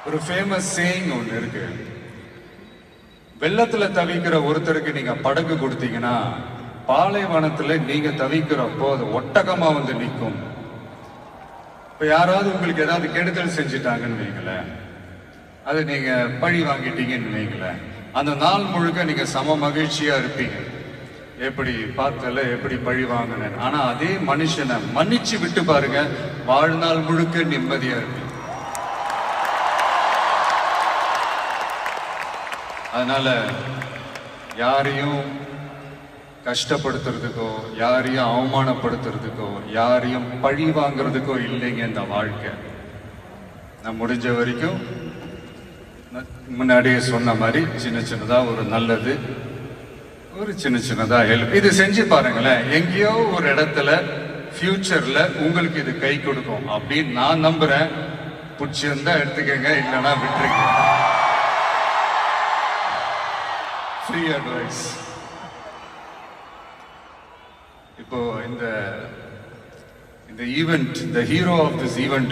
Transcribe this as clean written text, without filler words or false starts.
ஒரு famous saying ஒன்று இருக்கு. வெள்ளத்துல தவிக்கிற ஒருத்தருக்கு நீங்க படகு கொடுத்தீங்கன்னா பாலைவனத்துல நீங்க தவிக்கிறப்போ அது ஒட்டகமா வந்து நிற்கும். இப்ப யாராவது உங்களுக்கு ஏதாவது கெடுதல் செஞ்சுட்டாங்கன்னு வைங்களேன், அது நீங்க பழி வாங்கிட்டீங்கன்னு வைங்களேன், அந்த நாள் முழுக்க நீங்க சம மகிழ்ச்சியா இருப்பீங்க. எப்படி பார்த்தல, எப்படி பழி வாங்கினேன். ஆனா அதே மனுஷனை மன்னிச்சு விட்டு பாருங்க, வாழ்நாள் முழுக்க நிம்மதியா இருப்பீங்க. அதனால யாரையும் கஷ்டப்படுத்துறதுக்கோ, யாரையும் அவமானப்படுத்துறதுக்கோ, யாரையும் பழி வாங்குறதுக்கோ இல்லைங்க இந்த வாழ்க்கை. நான் முடிஞ்ச வரைக்கும் முன்னாடியே சொன்ன மாதிரி சின்ன சின்னதா ஒரு நல்லது, ஒரு சின்ன சின்னதா ஹெல்ப், இது செஞ்சு பாருங்களேன். எங்கேயோ ஒரு இடத்துல ஃபியூச்சர்ல உங்களுக்கு இது கை கொடுக்கும் அப்படின்னு நான் நம்புறேன். பிடிச்சிருந்தா எடுத்துக்கங்க, இல்லைன்னா விட்டுருங்க. Free advice. இப்போ இந்த event, the hero of this event